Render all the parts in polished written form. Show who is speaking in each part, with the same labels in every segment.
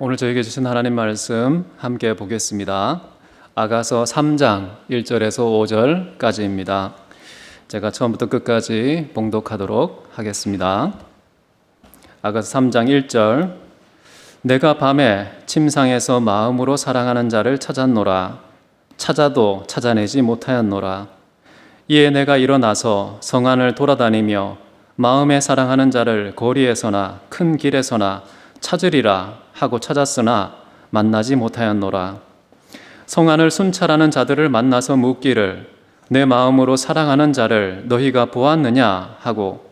Speaker 1: 오늘 저에게 주신 하나님 말씀 함께 보겠습니다. 아가서 3장 1절에서 5절까지입니다. 제가 처음부터 끝까지 봉독하도록 하겠습니다. 아가서 3장 1절. 내가 밤에 침상에서 마음으로 사랑하는 자를 찾았노라. 찾아도 찾아내지 못하였노라. 이에 내가 일어나서 성안을 돌아다니며 마음에 사랑하는 자를 거리에서나 큰 길에서나 찾으리라 하고 찾았으나 만나지 못하였노라. 성안을 순찰하는 자들을 만나서 묻기를 내 마음으로 사랑하는 자를 너희가 보았느냐 하고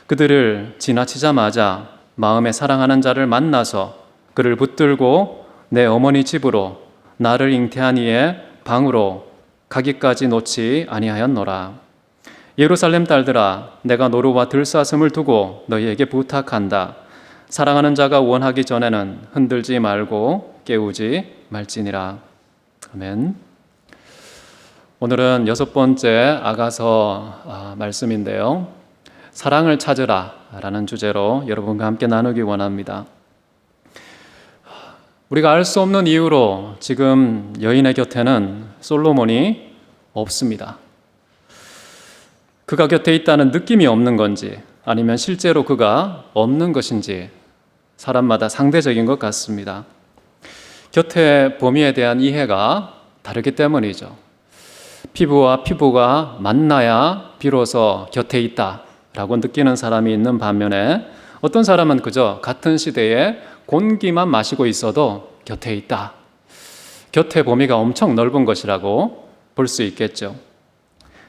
Speaker 1: 그들을 지나치자마자 마음에 사랑하는 자를 만나서 그를 붙들고 내 어머니 집으로 나를 잉태한 이의 방으로 가기까지 놓지 아니하였노라. 예루살렘 딸들아, 내가 노루와 들사슴을 두고 너희에게 부탁한다. 사랑하는 자가 원하기 전에는 흔들지 말고 깨우지 말지니라. 아멘. 오늘은 6번째 아가서 말씀인데요. 사랑을 찾으라 라는 주제로 여러분과 함께 나누기 원합니다. 우리가 알 수 없는 이유로 지금 여인의 곁에는 솔로몬이 없습니다. 그가 곁에 있다는 느낌이 없는 건지 아니면 실제로 그가 없는 것인지 사람마다 상대적인 것 같습니다. 곁의 범위에 대한 이해가 다르기 때문이죠. 피부와 피부가 만나야 비로소 곁에 있다라고 느끼는 사람이 있는 반면에 어떤 사람은 그저 같은 시대에 공기만 마시고 있어도 곁에 있다. 곁의 범위가 엄청 넓은 것이라고 볼 수 있겠죠.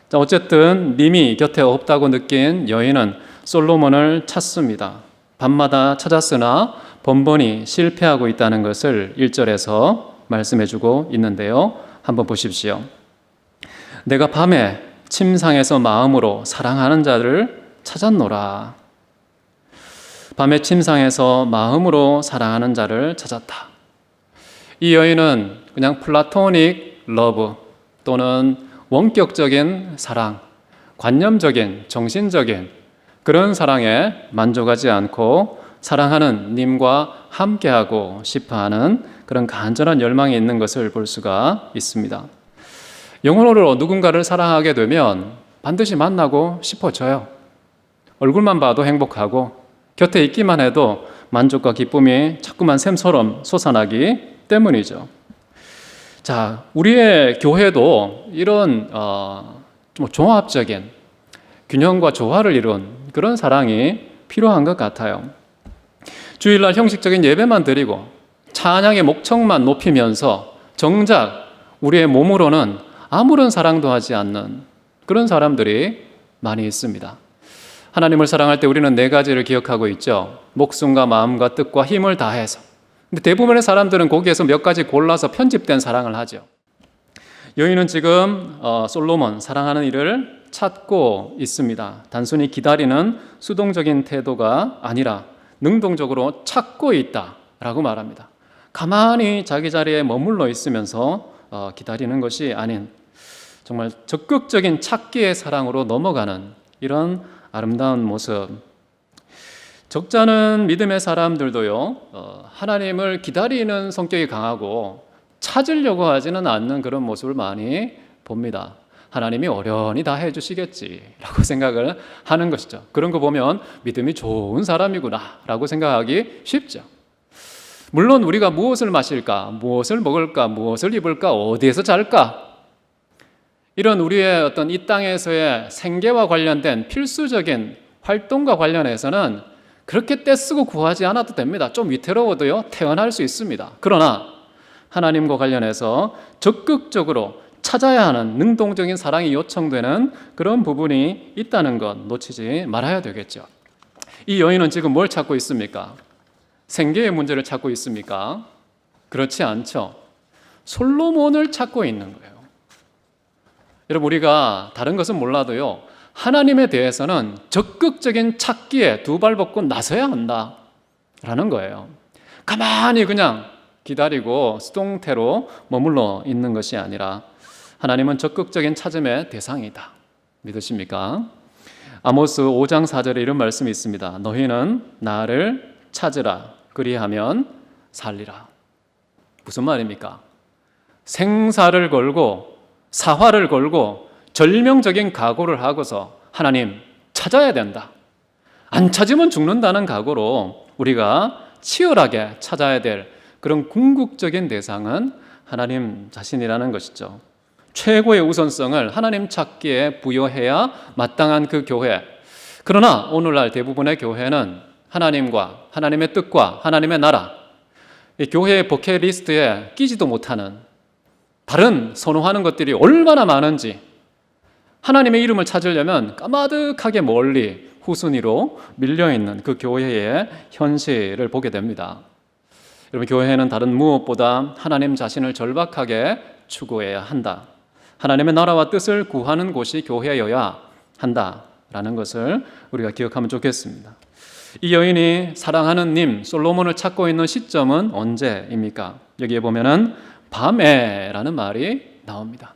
Speaker 1: 자, 어쨌든 님이 곁에 없다고 느낀 여인은 솔로몬을 찾습니다. 밤마다 찾았으나 번번이 실패하고 있다는 것을 1절에서 말씀해주고 있는데요. 한번 보십시오. 내가 밤에 침상에서 마음으로 사랑하는 자를 찾았노라. 밤에 침상에서 마음으로 사랑하는 자를 찾았다. 이 여인은 그냥 플라토닉 러브 또는 원격적인 사랑, 관념적인, 정신적인 그런 사랑에 만족하지 않고 사랑하는 님과 함께하고 싶어하는 그런 간절한 열망이 있는 것을 볼 수가 있습니다. 영혼으로 누군가를 사랑하게 되면 반드시 만나고 싶어져요. 얼굴만 봐도 행복하고 곁에 있기만 해도 만족과 기쁨이 자꾸만 샘처럼 솟아나기 때문이죠. 자, 우리의 교회도 이런 좀 종합적인 균형과 조화를 이룬 그런 사랑이 필요한 것 같아요. 주일날 형식적인 예배만 드리고 찬양의 목청만 높이면서 정작 우리의 몸으로는 아무런 사랑도 하지 않는 그런 사람들이 많이 있습니다. 하나님을 사랑할 때 우리는 4가지를 기억하고 있죠. 목숨과 마음과 뜻과 힘을 다해서. 근데 대부분의 사람들은 거기에서 몇 가지 골라서 편집된 사랑을 하죠. 여인은 지금 솔로몬 사랑하는 이를 찾고 있습니다. 단순히 기다리는 수동적인 태도가 아니라 능동적으로 찾고 있다라고 말합니다. 가만히 자기 자리에 머물러 있으면서 기다리는 것이 아닌 정말 적극적인 찾기의 사랑으로 넘어가는 이런 아름다운 모습. 적잖은 믿음의 사람들도요, 하나님을 기다리는 성격이 강하고 찾으려고 하지는 않는 그런 모습을 많이 봅니다. 하나님이 어련히 다 해주시겠지라고 생각을 하는 것이죠. 그런 거 보면 믿음이 좋은 사람이구나라고 생각하기 쉽죠. 물론 우리가 무엇을 마실까, 무엇을 먹을까, 무엇을 입을까, 어디에서 잘까, 이런 우리의 어떤 이 땅에서의 생계와 관련된 필수적인 활동과 관련해서는 그렇게 떼쓰고 구하지 않아도 됩니다. 좀 위태로워도요, 태어날 수 있습니다. 그러나 하나님과 관련해서 적극적으로 찾아야 하는 능동적인 사랑이 요청되는 그런 부분이 있다는 것 놓치지 말아야 되겠죠. 이 여인은 지금 뭘 찾고 있습니까? 생계의 문제를 찾고 있습니까? 그렇지 않죠. 솔로몬을 찾고 있는 거예요. 여러분, 우리가 다른 것은 몰라도요, 하나님에 대해서는 적극적인 찾기에 두 발 벗고 나서야 한다라는 거예요. 가만히 그냥 기다리고 수동태로 머물러 있는 것이 아니라 하나님은 적극적인 찾음의 대상이다. 믿으십니까? 아모스 5장 4절에 이런 말씀이 있습니다. 너희는 나를 찾으라. 그리하면 살리라. 무슨 말입니까? 생사를 걸고 사활을 걸고 절명적인 각오를 하고서 하나님 찾아야 된다. 안 찾으면 죽는다는 각오로 우리가 치열하게 찾아야 될 그런 궁극적인 대상은 하나님 자신이라는 것이죠. 최고의 우선성을 하나님 찾기에 부여해야 마땅한 그 교회. 그러나 오늘날 대부분의 교회는 하나님과 하나님의 뜻과 하나님의 나라, 이 교회의 버킷리스트에 끼지도 못하는 다른 선호하는 것들이 얼마나 많은지, 하나님의 이름을 찾으려면 까마득하게 멀리 후순위로 밀려있는 그 교회의 현실을 보게 됩니다. 여러분, 교회는 다른 무엇보다 하나님 자신을 절박하게 추구해야 한다. 하나님의 나라와 뜻을 구하는 곳이 교회여야 한다라는 것을 우리가 기억하면 좋겠습니다. 이 여인이 사랑하는 님 솔로몬을 찾고 있는 시점은 언제입니까? 여기에 보면은 밤에라는 말이 나옵니다.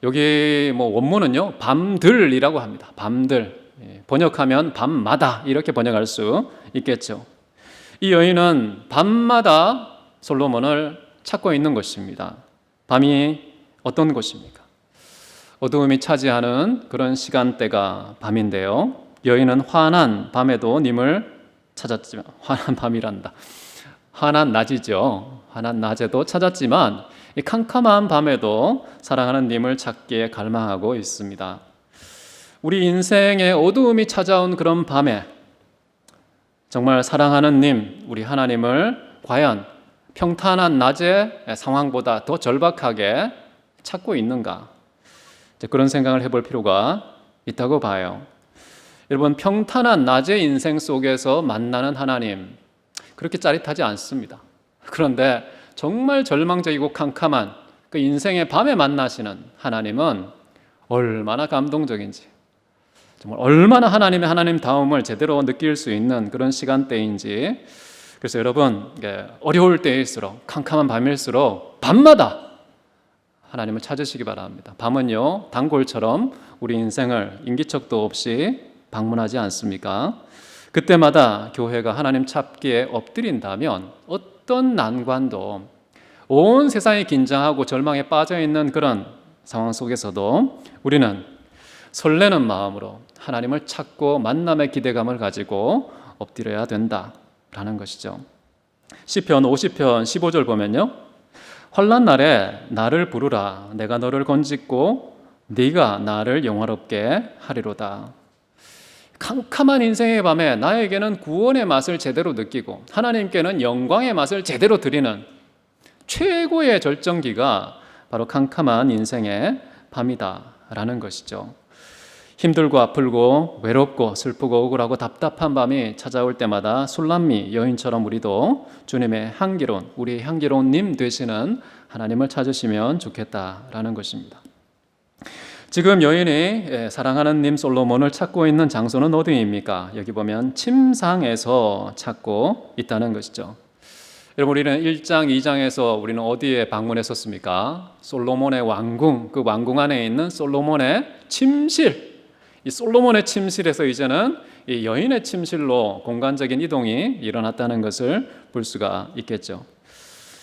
Speaker 1: 여기 원문은요, 밤들이라고 합니다. 밤들. 번역하면 밤마다 이렇게 번역할 수 있겠죠. 이 여인은 밤마다 솔로몬을 찾고 있는 것입니다. 밤이 어떤 곳입니까? 어두움이 차지하는 그런 시간대가 밤인데요. 여인은 환한 밤에도 님을 찾았지만, 환한 밤이란다. 환한 낮이죠. 환한 낮에도 찾았지만 이 캄캄한 밤에도 사랑하는 님을 찾기에 갈망하고 있습니다. 우리 인생의 어두움이 찾아온 그런 밤에 정말 사랑하는 님, 우리 하나님을 과연 평탄한 낮의 상황보다 더 절박하게 찾고 있는가? 그런 생각을 해볼 필요가 있다고 봐요. 여러분, 평탄한 낮의 인생 속에서 만나는 하나님, 그렇게 짜릿하지 않습니다. 그런데 정말 절망적이고 캄캄한 그 인생의 밤에 만나시는 하나님은 얼마나 감동적인지, 정말 얼마나 하나님의 하나님다움을 제대로 느낄 수 있는 그런 시간대인지. 그래서 여러분, 어려울 때일수록, 캄캄한 밤일수록 밤마다 하나님을 찾으시기 바랍니다. 밤은요, 단골처럼 우리 인생을 인기척도 없이 방문하지 않습니까? 그때마다 교회가 하나님 찾기에 엎드린다면 어떤 난관도, 온 세상이 긴장하고 절망에 빠져있는 그런 상황 속에서도 우리는 설레는 마음으로 하나님을 찾고 만남의 기대감을 가지고 엎드려야 된다라는 것이죠. 시편 50편 15절 보면요, 환난 날에 나를 부르라. 내가 너를 건짓고 네가 나를 영화롭게 하리로다. 캄캄한 인생의 밤에 나에게는 구원의 맛을 제대로 느끼고 하나님께는 영광의 맛을 제대로 드리는 최고의 절정기가 바로 캄캄한 인생의 밤이다라는 것이죠. 힘들고 아프고 외롭고 슬프고 억울하고 답답한 밤이 찾아올 때마다 술람미 여인처럼 우리도 주님의 향기로운, 우리의 향기로운 님 되시는 하나님을 찾으시면 좋겠다라는 것입니다. 지금 여인이 사랑하는 님 솔로몬을 찾고 있는 장소는 어디입니까? 여기 보면 침상에서 찾고 있다는 것이죠. 여러분, 우리는 1장, 2장에서 우리는 어디에 방문했었습니까? 솔로몬의 왕궁, 그 왕궁 안에 있는 솔로몬의 침실. 이 솔로몬의 침실에서 이제는 이 여인의 침실로 공간적인 이동이 일어났다는 것을 볼 수가 있겠죠.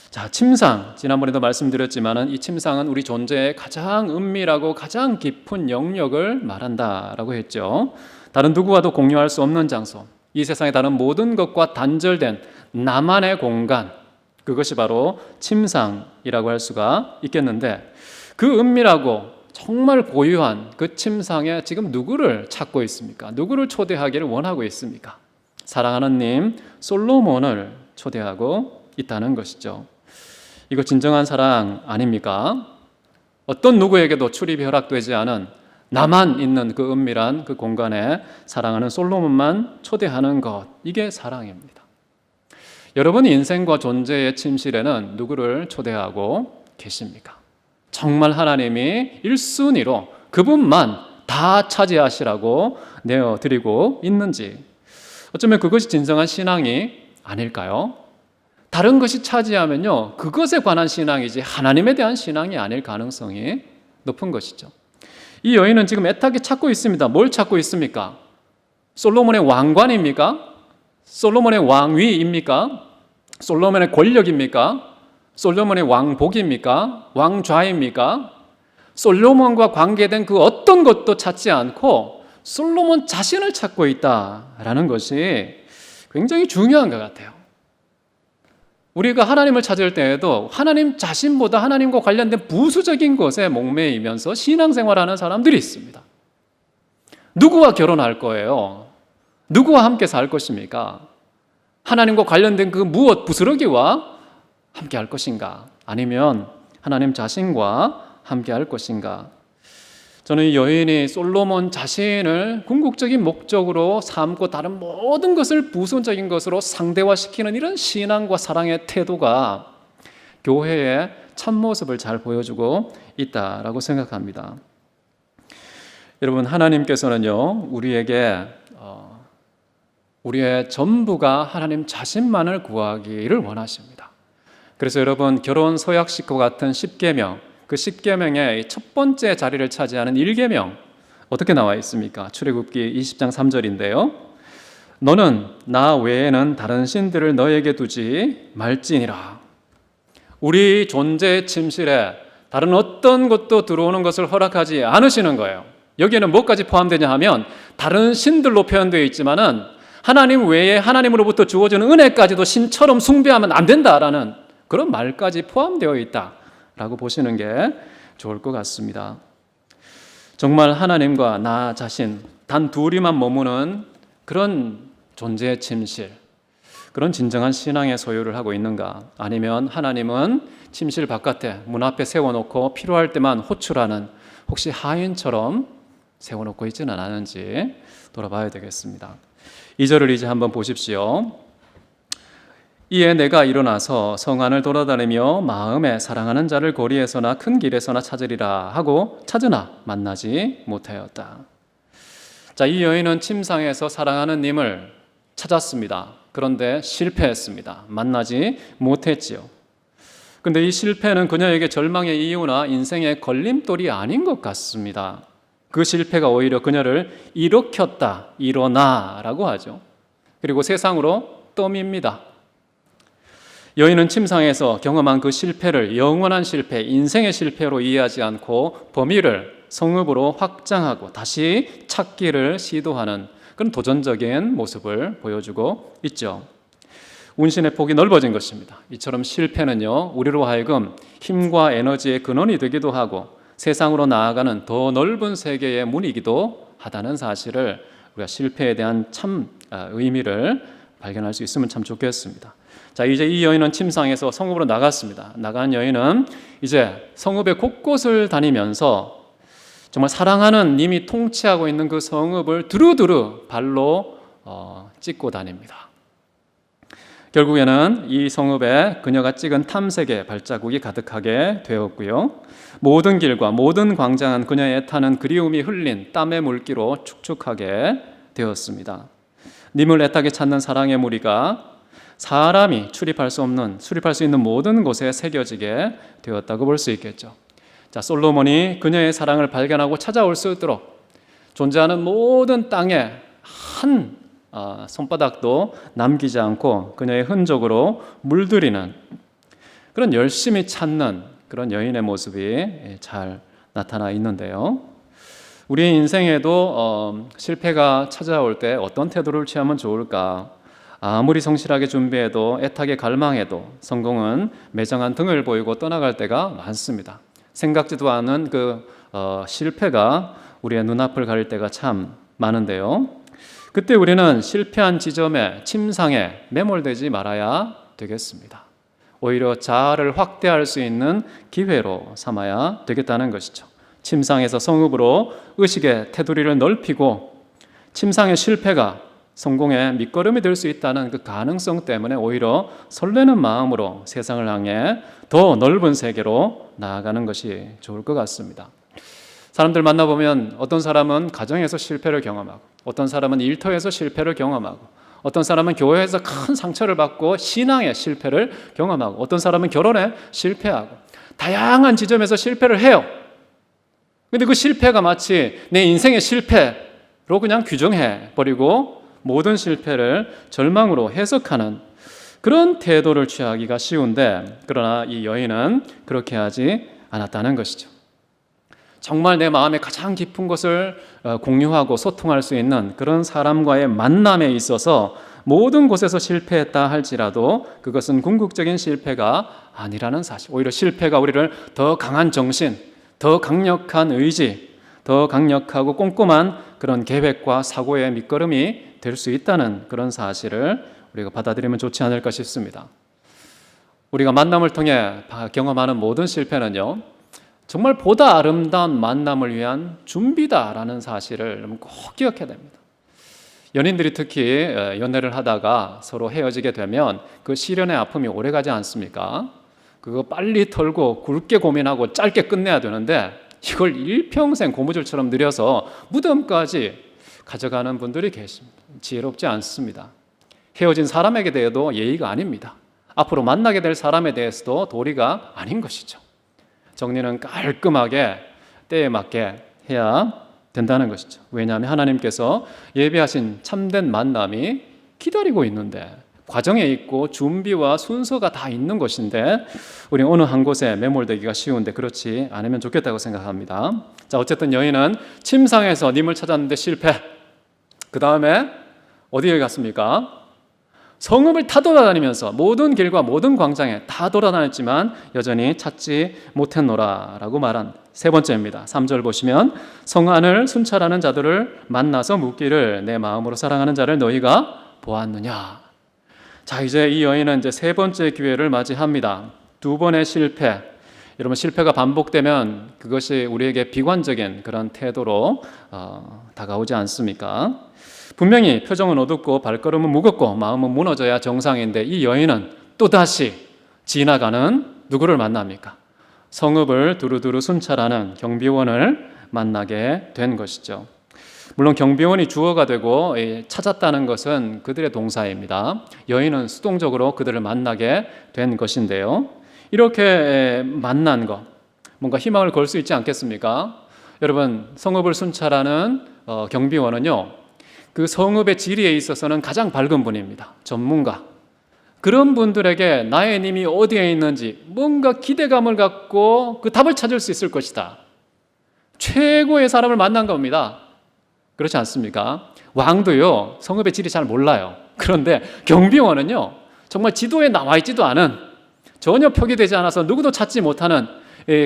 Speaker 1: 자, 침상, 지난번에도 말씀드렸지만은 이 침상은 우리 존재의 가장 은밀하고 가장 깊은 영역을 말한다라고 했죠. 다른 누구와도 공유할 수 없는 장소, 이 세상의 다른 모든 것과 단절된 나만의 공간, 그것이 바로 침상이라고 할 수가 있겠는데, 그 은밀하고 정말 고유한 그 침상에 지금 누구를 찾고 있습니까? 누구를 초대하기를 원하고 있습니까? 사랑하는 님 솔로몬을 초대하고 있다는 것이죠. 이거 진정한 사랑 아닙니까? 어떤 누구에게도 출입이 허락되지 않은 나만 있는 그 은밀한 그 공간에 사랑하는 솔로몬만 초대하는 것, 이게 사랑입니다. 여러분 인생과 존재의 침실에는 누구를 초대하고 계십니까? 정말 하나님이 1순위로 그분만 다 차지하시라고 내어드리고 있는지, 어쩌면 그것이 진정한 신앙이 아닐까요? 다른 것이 차지하면요, 그것에 관한 신앙이지 하나님에 대한 신앙이 아닐 가능성이 높은 것이죠. 이 여인은 지금 애타게 찾고 있습니다. 뭘 찾고 있습니까? 솔로몬의 왕관입니까? 솔로몬의 왕위입니까? 솔로몬의 권력입니까? 솔로몬의 왕복입니까? 왕좌입니까? 솔로몬과 관계된 그 어떤 것도 찾지 않고 솔로몬 자신을 찾고 있다라는 것이 굉장히 중요한 것 같아요. 우리가 하나님을 찾을 때에도 하나님 자신보다 하나님과 관련된 부수적인 것에 목매이면서 신앙생활하는 사람들이 있습니다. 누구와 결혼할 거예요? 누구와 함께 살 것입니까? 하나님과 관련된 그 무엇 부스러기와 함께 할 것인가? 아니면 하나님 자신과 함께 할 것인가? 저는 이 여인이 솔로몬 자신을 궁극적인 목적으로 삼고 다른 모든 것을 부수적인 것으로 상대화시키는 이런 신앙과 사랑의 태도가 교회의 참모습을 잘 보여주고 있다라고 생각합니다. 여러분, 하나님께서는요, 우리에게 우리의 전부가 하나님 자신만을 구하기를 원하십니다. 그래서 여러분, 결혼 서약식과 같은 10계명, 그 10계명의 첫 번째 자리를 차지하는 1계명 어떻게 나와 있습니까? 출애굽기 20장 3절인데요. 너는 나 외에는 다른 신들을 너에게 두지 말지니라. 우리 존재의 침실에 다른 어떤 것도 들어오는 것을 허락하지 않으시는 거예요. 여기에는 뭐까지 포함되냐 하면 다른 신들로 표현되어 있지만은 하나님 외에 하나님으로부터 주어지는 은혜까지도 신처럼 숭배하면 안 된다라는 그런 말까지 포함되어 있다라고 보시는 게 좋을 것 같습니다. 정말 하나님과 나 자신 단 둘이만 머무는 그런 존재의 침실, 그런 진정한 신앙의 소유를 하고 있는가? 아니면 하나님은 침실 바깥에 문 앞에 세워놓고 필요할 때만 호출하는 혹시 하인처럼 세워놓고 있지는 않은지 돌아봐야 되겠습니다. 2절을 이제 한번 보십시오. 이에 내가 일어나서 성 안을 돌아다니며 마음에 사랑하는 자를 거리에서나 큰 길에서나 찾으리라 하고 찾으나 만나지 못하였다. 자, 이 여인은 침상에서 사랑하는 님을 찾았습니다. 그런데 실패했습니다. 만나지 못했지요. 근데 이 실패는 그녀에게 절망의 이유나 인생의 걸림돌이 아닌 것 같습니다. 그 실패가 오히려 그녀를 일으켰다, 일어나라고 하죠. 그리고 세상으로 떠밉니다. 여인은 침상에서 경험한 그 실패를 영원한 실패, 인생의 실패로 이해하지 않고 범위를 성읍으로 확장하고 다시 찾기를 시도하는 그런 도전적인 모습을 보여주고 있죠. 운신의 폭이 넓어진 것입니다. 이처럼 실패는요, 우리로 하여금 힘과 에너지의 근원이 되기도 하고 세상으로 나아가는 더 넓은 세계의 문이기도 하다는 사실을 우리가 실패에 대한 참 의미를 발견할 수 있으면 참 좋겠습니다. 자, 이제 이 여인은 침상에서 성읍으로 나갔습니다. 나간 여인은 이제 성읍의 곳곳을 다니면서 정말 사랑하는 님이 통치하고 있는 그 성읍을 두루두루 발로 찍고 다닙니다. 결국에는 이 성읍에 그녀가 찍은 탐색의 발자국이 가득하게 되었고요. 모든 길과 모든 광장은 그녀의 애타는 그리움이 흘린 땀의 물기로 축축하게 되었습니다. 님을 애타게 찾는 사랑의 무리가 사람이 출입할 수 있는 모든 곳에 새겨지게 되었다고 볼 수 있겠죠. 자, 솔로몬이 그녀의 사랑을 발견하고 찾아올 수 있도록 존재하는 모든 땅에 한 손바닥도 남기지 않고 그녀의 흔적으로 물들이는 그런 열심히 찾는 그런 여인의 모습이 잘 나타나 있는데요. 우리의 인생에도 실패가 찾아올 때 어떤 태도를 취하면 좋을까? 아무리 성실하게 준비해도 애타게 갈망해도 성공은 매정한 등을 보이고 떠나갈 때가 많습니다. 생각지도 않은 그 실패가 우리의 눈앞을 가릴 때가 참 많은데요. 그때 우리는 실패한 지점에 침상에 매몰되지 말아야 되겠습니다. 오히려 자아를 확대할 수 있는 기회로 삼아야 되겠다는 것이죠. 침상에서 성읍으로 의식의 테두리를 넓히고 침상의 실패가 성공의 밑거름이 될 수 있다는 그 가능성 때문에 오히려 설레는 마음으로 세상을 향해 더 넓은 세계로 나아가는 것이 좋을 것 같습니다. 사람들 만나보면 어떤 사람은 가정에서 실패를 경험하고 어떤 사람은 일터에서 실패를 경험하고 어떤 사람은 교회에서 큰 상처를 받고 신앙의 실패를 경험하고 어떤 사람은 결혼에 실패하고 다양한 지점에서 실패를 해요. 근데 그 실패가 마치 내 인생의 실패로 그냥 규정해 버리고 모든 실패를 절망으로 해석하는 그런 태도를 취하기가 쉬운데, 그러나 이 여인은 그렇게 하지 않았다는 것이죠. 정말 내 마음의 가장 깊은 것을 공유하고 소통할 수 있는 그런 사람과의 만남에 있어서 모든 곳에서 실패했다 할지라도 그것은 궁극적인 실패가 아니라는 사실, 오히려 실패가 우리를 더 강한 정신, 더 강력한 의지, 더 강력하고 꼼꼼한 그런 계획과 사고의 밑거름이 될 수 있다는 그런 사실을 우리가 받아들이면 좋지 않을까 싶습니다. 우리가 만남을 통해 경험하는 모든 실패는요, 정말 보다 아름다운 만남을 위한 준비다라는 사실을 꼭 기억해야 됩니다. 연인들이 특히 연애를 하다가 서로 헤어지게 되면 그 시련의 아픔이 오래가지 않습니까? 그거 빨리 털고 굵게 고민하고 짧게 끝내야 되는데 이걸 일평생 고무줄처럼 늘여서 무덤까지 가져가는 분들이 계십니다. 지혜롭지 않습니다. 헤어진 사람에게 대해도 예의가 아닙니다. 앞으로 만나게 될 사람에 대해서도 도리가 아닌 것이죠. 정리는 깔끔하게 때에 맞게 해야 된다는 것이죠. 왜냐하면 하나님께서 예비하신 참된 만남이 기다리고 있는데, 과정에 있고 준비와 순서가 다 있는 것인데 우리 어느 한 곳에 매몰되기가 쉬운데 그렇지 않으면 좋겠다고 생각합니다. 자, 어쨌든 여인은 침상에서 님을 찾았는데 실패. 그 다음에 어디에 갔습니까? 성읍을 다 돌아다니면서 모든 길과 모든 광장에 다 돌아다녔지만 여전히 찾지 못했노라 라고 말한 세 번째입니다. 3절 보시면 성 안을 순찰하는 자들을 만나서 묻기를 내 마음으로 사랑하는 자를 너희가 보았느냐. 자, 이제 이 여인은 이제 세 번째 기회를 맞이합니다. 두 번의 실패. 여러분, 실패가 반복되면 그것이 우리에게 비관적인 그런 태도로 다가오지 않습니까? 분명히 표정은 어둡고 발걸음은 무겁고 마음은 무너져야 정상인데 이 여인은 또다시 지나가는 누구를 만납니까? 성읍을 두루두루 순찰하는 경비원을 만나게 된 것이죠. 물론 경비원이 주어가 되고 찾았다는 것은 그들의 동사입니다. 여인은 수동적으로 그들을 만나게 된 것인데요. 이렇게 만난 것, 뭔가 희망을 걸 수 있지 않겠습니까? 여러분, 성읍을 순찰하는 경비원은요, 그 성읍의 지리에 있어서는 가장 밝은 분입니다. 전문가. 그런 분들에게 나의 님이 어디에 있는지 뭔가 기대감을 갖고 그 답을 찾을 수 있을 것이다. 최고의 사람을 만난 겁니다. 그렇지 않습니까? 왕도요, 성읍의 지리 잘 몰라요. 그런데 경비원은요, 정말 지도에 나와 있지도 않은, 전혀 표기되지 않아서 누구도 찾지 못하는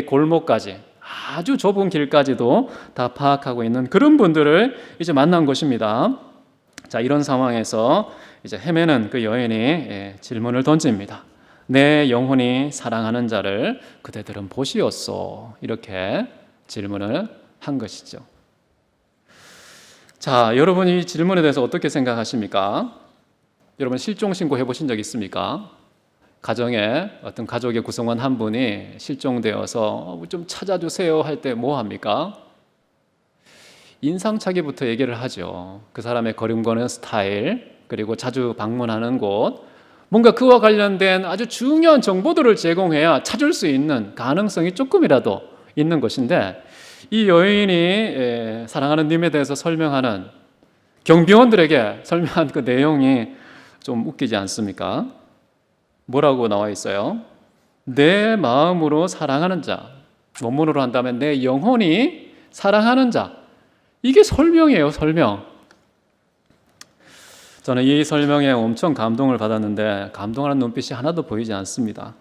Speaker 1: 골목까지, 아주 좁은 길까지도 다 파악하고 있는 그런 분들을 이제 만난 것입니다. 자, 이런 상황에서 이제 헤매는 그 여인이 질문을 던집니다. 내 영혼이 사랑하는 자를 그대들은 보시었소. 이렇게 질문을 한 것이죠. 자, 여러분이 이 질문에 대해서 어떻게 생각하십니까? 여러분, 실종신고 해보신 적 있습니까? 가정에 어떤 가족의 구성원 한 분이 실종되어서 좀 찾아주세요 할 때 뭐 합니까? 인상착의부터 얘기를 하죠. 그 사람의 걸음거는 스타일, 그리고 자주 방문하는 곳, 뭔가 그와 관련된 아주 중요한 정보들을 제공해야 찾을 수 있는 가능성이 조금이라도 있는 것인데, 이 여인이 사랑하는 님에 대해서 설명하는, 경비원들에게 설명한 그 내용이 좀 웃기지 않습니까? 뭐라고 나와 있어요? 내 마음으로 사랑하는 자. 원문으로 한다면 내 영혼이 사랑하는 자. 이게 설명이에요, 설명. 저는 이 설명에 엄청 감동을 받았는데 감동하는 눈빛이 하나도 보이지 않습니다.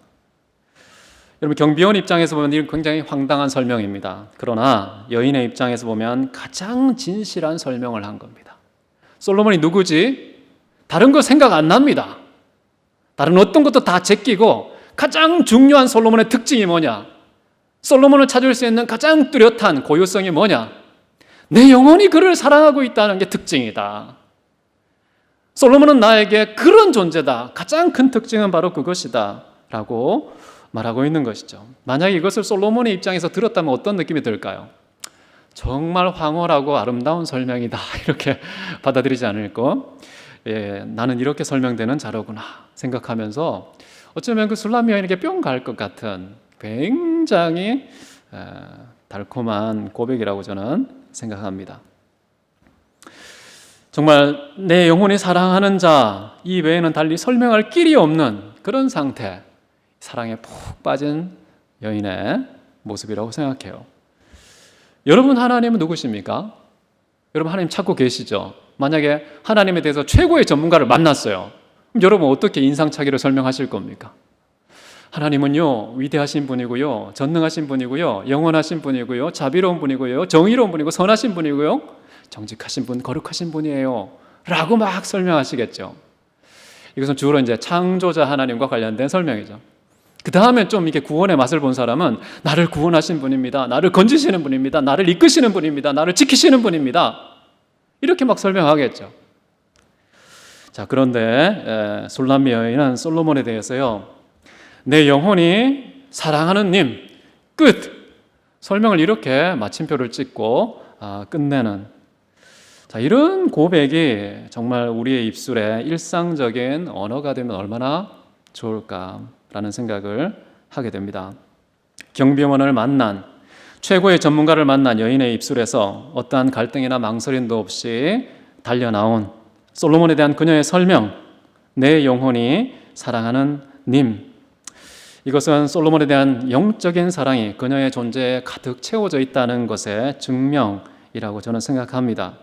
Speaker 1: 여러분, 경비원 입장에서 보면 이건 굉장히 황당한 설명입니다. 그러나 여인의 입장에서 보면 가장 진실한 설명을 한 겁니다. 솔로몬이 누구지? 다른 거 생각 안 납니다. 다른 어떤 것도 다 제끼고 가장 중요한 솔로몬의 특징이 뭐냐? 솔로몬을 찾을 수 있는 가장 뚜렷한 고유성이 뭐냐? 내 영혼이 그를 사랑하고 있다는 게 특징이다. 솔로몬은 나에게 그런 존재다. 가장 큰 특징은 바로 그것이다. 라고 말하고 있는 것이죠. 만약에 이것을 솔로몬의 입장에서 들었다면 어떤 느낌이 들까요? 정말 황홀하고 아름다운 설명이다. 이렇게 받아들이지 않을까? 나는 이렇게 설명되는 자로구나 생각하면서 어쩌면 그 술람 여인에게 뿅 갈 것 같은 굉장히 달콤한 고백이라고 저는 생각합니다. 정말 내 영혼이 사랑하는 자 이 외에는 달리 설명할 길이 없는 그런 상태, 사랑에 푹 빠진 여인의 모습이라고 생각해요. 여러분, 하나님은 누구십니까? 여러분, 하나님 찾고 계시죠? 만약에 하나님에 대해서 최고의 전문가를 만났어요. 그럼 여러분 어떻게 인상착의를 설명하실 겁니까? 하나님은요, 위대하신 분이고요, 전능하신 분이고요, 영원하신 분이고요, 자비로운 분이고요, 정의로운 분이고, 선하신 분이고요, 정직하신 분, 거룩하신 분이에요 라고 막 설명하시겠죠. 이것은 주로 이제 창조자 하나님과 관련된 설명이죠. 그 다음에 좀 이렇게 구원의 맛을 본 사람은 나를 구원하신 분입니다, 나를 건지시는 분입니다, 나를 이끄시는 분입니다, 나를 지키시는 분입니다, 이렇게 막 설명하겠죠. 자, 그런데 술람미 여인은 솔로몬에 대해서요, 내 영혼이 사랑하는 님, 끝! 설명을 이렇게 마침표를 찍고 끝내는, 자, 이런 고백이 정말 우리의 입술에 일상적인 언어가 되면 얼마나 좋을까라는 생각을 하게 됩니다. 경비원을 만난, 최고의 전문가를 만난 여인의 입술에서 어떠한 갈등이나 망설임도 없이 달려나온 솔로몬에 대한 그녀의 설명, 내 영혼이 사랑하는 님, 이것은 솔로몬에 대한 영적인 사랑이 그녀의 존재에 가득 채워져 있다는 것의 증명이라고 저는 생각합니다.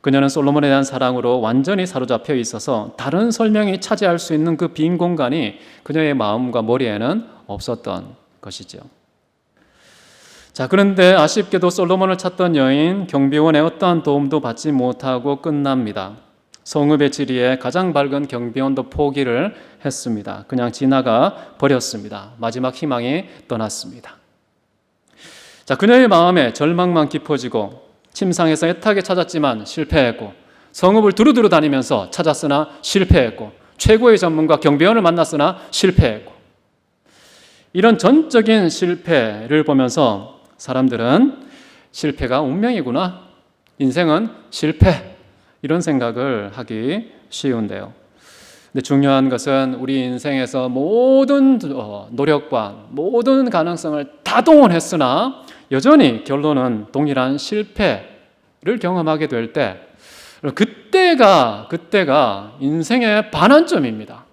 Speaker 1: 그녀는 솔로몬에 대한 사랑으로 완전히 사로잡혀 있어서 다른 설명이 차지할 수 있는 그 빈 공간이 그녀의 마음과 머리에는 없었던 것이죠. 자, 그런데 아쉽게도 솔로몬을 찾던 여인 경비원의 어떠한 도움도 받지 못하고 끝납니다. 성읍의 지리에 가장 밝은 경비원도 포기를 했습니다. 그냥 지나가 버렸습니다. 마지막 희망이 떠났습니다. 자, 그녀의 마음에 절망만 깊어지고 침상에서 애타게 찾았지만 실패했고, 성읍을 두루두루 다니면서 찾았으나 실패했고, 최고의 전문가 경비원을 만났으나 실패했고, 이런 전적인 실패를 보면서 사람들은 실패가 운명이구나, 인생은 실패, 이런 생각을 하기 쉬운데요. 근데 중요한 것은 우리 인생에서 모든 노력과 모든 가능성을 다 동원했으나 여전히 결론은 동일한 실패를 경험하게 될 때, 그때가 인생의 반환점입니다.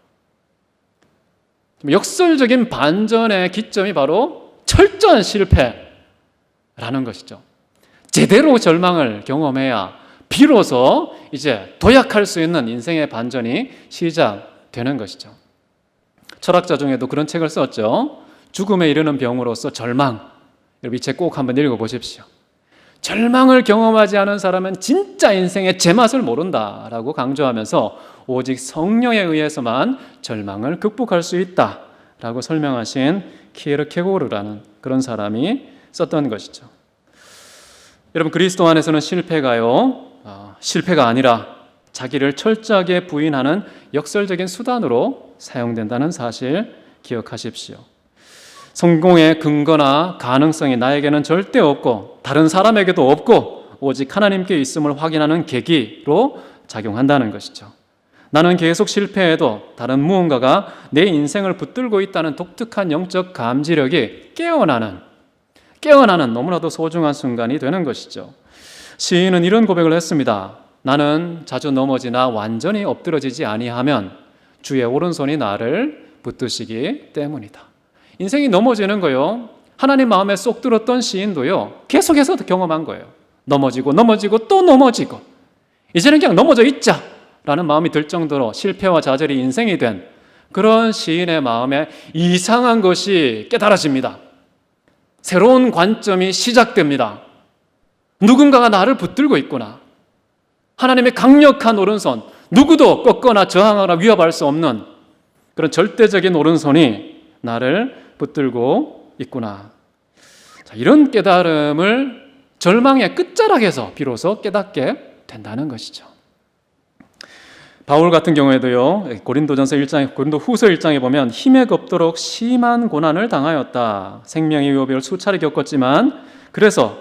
Speaker 1: 역설적인 반전의 기점이 바로 철저한 실패라는 것이죠. 제대로 절망을 경험해야 비로소 이제 도약할 수 있는 인생의 반전이 시작되는 것이죠. 철학자 중에도 그런 책을 썼죠. 죽음에 이르는 병으로서 절망. 여러분, 이 책 꼭 한번 읽어보십시오. 절망을 경험하지 않은 사람은 진짜 인생의 제맛을 모른다라고 강조하면서 오직 성령에 의해서만 절망을 극복할 수 있다라고 설명하신 키에르케고르라는 그런 사람이 썼던 것이죠. 여러분, 그리스도 안에서는 실패가 아니라 자기를 철저하게 부인하는 역설적인 수단으로 사용된다는 사실 기억하십시오. 성공의 근거나 가능성이 나에게는 절대 없고 다른 사람에게도 없고 오직 하나님께 있음을 확인하는 계기로 작용한다는 것이죠. 나는 계속 실패해도 다른 무언가가 내 인생을 붙들고 있다는 독특한 영적 감지력이 깨어나는 너무나도 소중한 순간이 되는 것이죠. 시인은 이런 고백을 했습니다. 나는 자주 넘어지나 완전히 엎드러지지 아니하면 주의 오른손이 나를 붙드시기 때문이다. 인생이 넘어지는 거요, 하나님 마음에 쏙 들었던 시인도요, 계속해서 경험한 거예요. 넘어지고 또 넘어지고, 이제는 그냥 넘어져 있자 라는 마음이 들 정도로 실패와 좌절이 인생이 된 그런 시인의 마음에 이상한 것이 깨달아집니다. 새로운 관점이 시작됩니다. 누군가가 나를 붙들고 있구나. 하나님의 강력한 오른손, 누구도 꺾거나 저항하거나 위협할 수 없는 그런 절대적인 오른손이 나를 붙들고 있구나. 자, 이런 깨달음을 절망의 끝자락에서 비로소 깨닫게 된다는 것이죠. 바울 같은 경우에도요, 고린도 후서 1장에 보면 힘에 겁도록 심한 고난을 당하였다. 생명의 위협을 수차례 겪었지만 그래서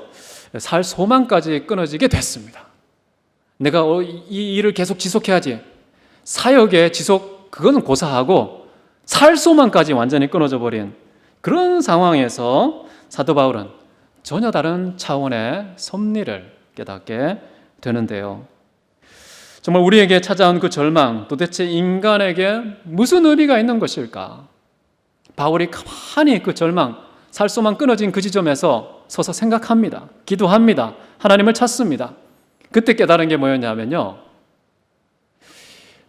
Speaker 1: 살 소망까지 끊어지게 됐습니다. 내가 이 일을 계속 지속해야지. 사역의 지속, 그거는 고사하고 살 소망까지 완전히 끊어져 버린 그런 상황에서 사도 바울은 전혀 다른 차원의 섭리를 깨닫게 되는데요. 정말 우리에게 찾아온 그 절망, 도대체 인간에게 무슨 의미가 있는 것일까? 바울이 가만히 그 절망, 살소만 끊어진 그 지점에서 서서 생각합니다. 기도합니다. 하나님을 찾습니다. 그때 깨달은 게 뭐였냐면요,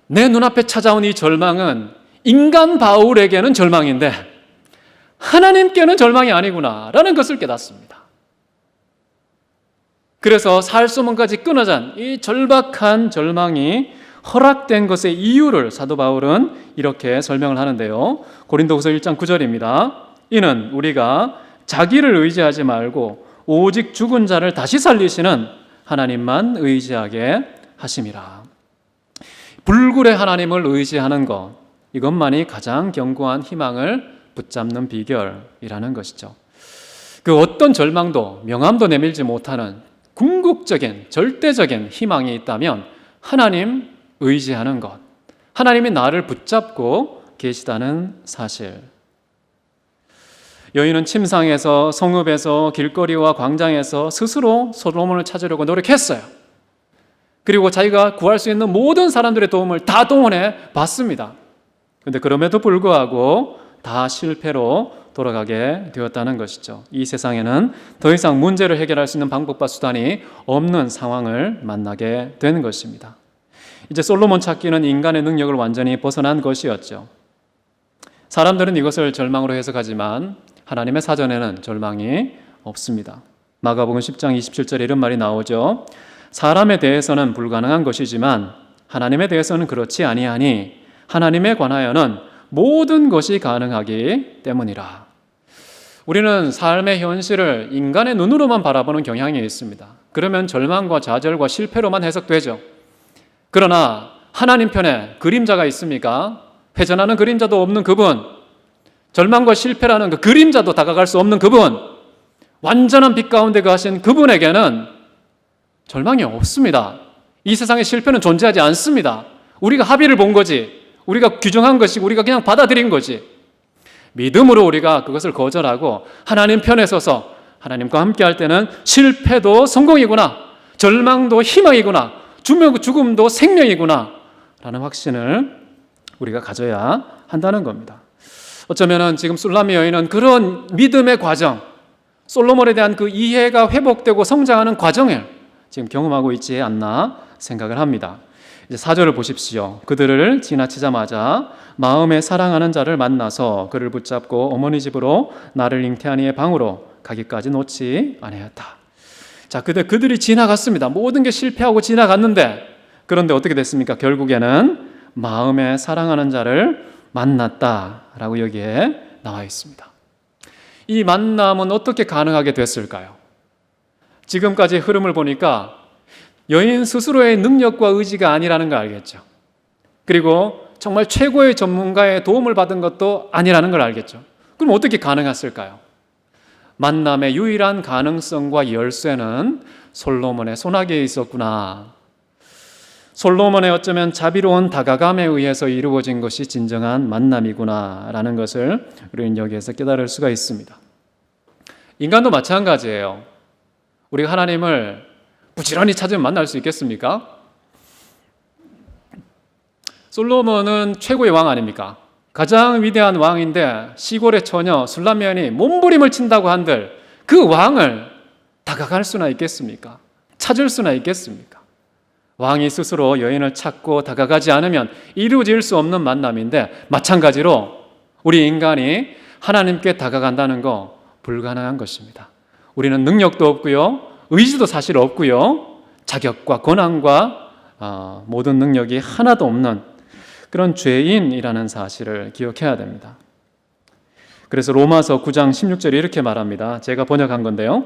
Speaker 1: 내 눈앞에 찾아온 이 절망은 인간 바울에게는 절망인데 하나님께는 절망이 아니구나 라는 것을 깨닫습니다. 그래서 살소문까지 끊어진 이 절박한 절망이 허락된 것의 이유를 사도 바울은 이렇게 설명을 하는데요. 고린도후서 1장 9절입니다. 이는 우리가 자기를 의지하지 말고 오직 죽은 자를 다시 살리시는 하나님만 의지하게 하심이라. 불굴의 하나님을 의지하는 것, 이것만이 가장 견고한 희망을 붙잡는 비결이라는 것이죠. 그 어떤 절망도 명함도 내밀지 못하는 궁극적인 절대적인 희망이 있다면 하나님 의지하는 것, 하나님이 나를 붙잡고 계시다는 사실. 여인은 침상에서, 성읍에서, 길거리와 광장에서 스스로 솔로몬을 찾으려고 노력했어요. 그리고 자기가 구할 수 있는 모든 사람들의 도움을 다 동원해 봤습니다. 그런데 그럼에도 불구하고 다 실패로 돌아가게 되었다는 것이죠. 이 세상에는 더 이상 문제를 해결할 수 있는 방법과 수단이 없는 상황을 만나게 되는 것입니다. 이제 솔로몬 찾기는 인간의 능력을 완전히 벗어난 것이었죠. 사람들은 이것을 절망으로 해석하지만 하나님의 사전에는 절망이 없습니다. 마가복음 10장 27절에 이런 말이 나오죠. 사람에 대해서는 불가능한 것이지만 하나님에 대해서는 그렇지 아니하니 하나님에 관하여는 모든 것이 가능하기 때문이라. 우리는 삶의 현실을 인간의 눈으로만 바라보는 경향이 있습니다. 그러면 절망과 좌절과 실패로만 해석되죠. 그러나 하나님 편에 그림자가 있습니까? 회전하는 그림자도 없는 그분, 절망과 실패라는 그 그림자도 다가갈 수 없는 그분, 완전한 빛 가운데 거하신 그분에게는 절망이 없습니다. 이 세상에 실패는 존재하지 않습니다. 우리가 합의를 본 거지, 우리가 규정한 것이고 우리가 그냥 받아들인 거지. 믿음으로 우리가 그것을 거절하고 하나님 편에 서서 하나님과 함께 할 때는 실패도 성공이구나, 절망도 희망이구나, 죽음도 생명이구나 라는 확신을 우리가 가져야 한다는 겁니다. 어쩌면 지금 술람미 여인은 그런 믿음의 과정, 솔로몬에 대한 그 이해가 회복되고 성장하는 과정을 지금 경험하고 있지 않나 생각을 합니다. 이제 4절을 보십시오. 그들을 지나치자마자 마음에 사랑하는 자를 만나서 그를 붙잡고 어머니 집으로 나를 잉태한 이의 방으로 가기까지 놓지 아니하였다. 자, 그들이 지나갔습니다. 모든 게 실패하고 지나갔는데, 그런데 어떻게 됐습니까? 결국에는 마음에 사랑하는 자를 만났다라고 여기에 나와 있습니다. 이 만남은 어떻게 가능하게 됐을까요? 지금까지 흐름을 보니까 여인 스스로의 능력과 의지가 아니라는 걸 알겠죠. 그리고 정말 최고의 전문가의 도움을 받은 것도 아니라는 걸 알겠죠. 그럼 어떻게 가능했을까요? 만남의 유일한 가능성과 열쇠는 솔로몬의 손아귀에 있었구나. 솔로몬의 어쩌면 자비로운 다가감에 의해서 이루어진 것이 진정한 만남이구나 라는 것을 우리는 여기에서 깨달을 수가 있습니다. 인간도 마찬가지예요. 우리가 하나님을 부지런히 찾으면 만날 수 있겠습니까? 솔로몬은 최고의 왕 아닙니까? 가장 위대한 왕인데 시골의 처녀 술람면이 몸부림을 친다고 한들 그 왕을 다가갈 수나 있겠습니까? 찾을 수나 있겠습니까? 왕이 스스로 여인을 찾고 다가가지 않으면 이루어질 수 없는 만남인데, 마찬가지로 우리 인간이 하나님께 다가간다는 거 불가능한 것입니다. 우리는 능력도 없고요, 의지도 사실 없고요, 자격과 권한과 모든 능력이 하나도 없는 그런 죄인이라는 사실을 기억해야 됩니다. 그래서 로마서 9장 16절에 이렇게 말합니다. 제가 번역한 건데요.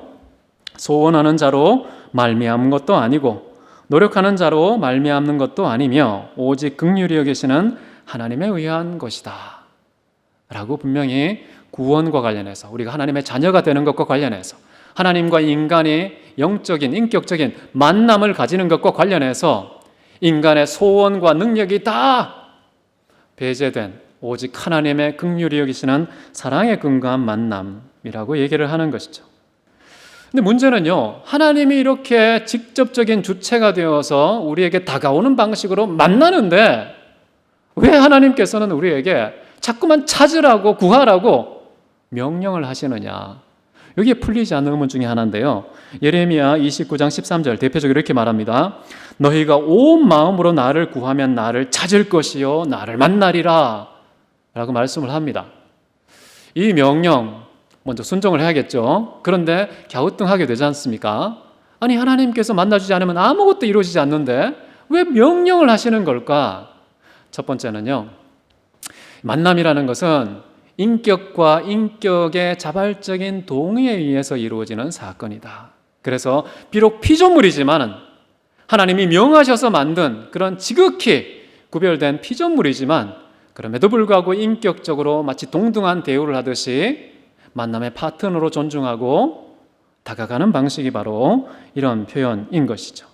Speaker 1: 소원하는 자로 말미암은 것도 아니고 노력하는 자로 말미암는 것도 아니며 오직 긍휼히 여기시는 하나님에 의한 것이다 라고 분명히 구원과 관련해서, 우리가 하나님의 자녀가 되는 것과 관련해서, 하나님과 인간이 영적인 인격적인 만남을 가지는 것과 관련해서 인간의 소원과 능력이 다 배제된 오직 하나님의 긍휼히 여기시는 사랑에 근거한 만남이라고 얘기를 하는 것이죠. 근데 문제는요, 하나님이 이렇게 직접적인 주체가 되어서 우리에게 다가오는 방식으로 만나는데 왜 하나님께서는 우리에게 자꾸만 찾으라고 구하라고 명령을 하시느냐? 여기에 풀리지 않는 의문 중에 하나인데요. 예레미야 29장 13절 대표적으로 이렇게 말합니다. 너희가 온 마음으로 나를 구하면 나를 찾을 것이요 나를 만나리라 라고 말씀을 합니다. 이 명령 먼저 순종을 해야겠죠. 그런데 갸우뚱하게 되지 않습니까? 아니, 하나님께서 만나주지 않으면 아무것도 이루어지지 않는데 왜 명령을 하시는 걸까? 첫 번째는요, 만남이라는 것은 인격과 인격의 자발적인 동의에 의해서 이루어지는 사건이다. 그래서 비록 피조물이지만 하나님이 명하셔서 만든 그런 지극히 구별된 피조물이지만 그럼에도 불구하고 인격적으로 마치 동등한 대우를 하듯이 만남의 파트너로 존중하고 다가가는 방식이 바로 이런 표현인 것이죠.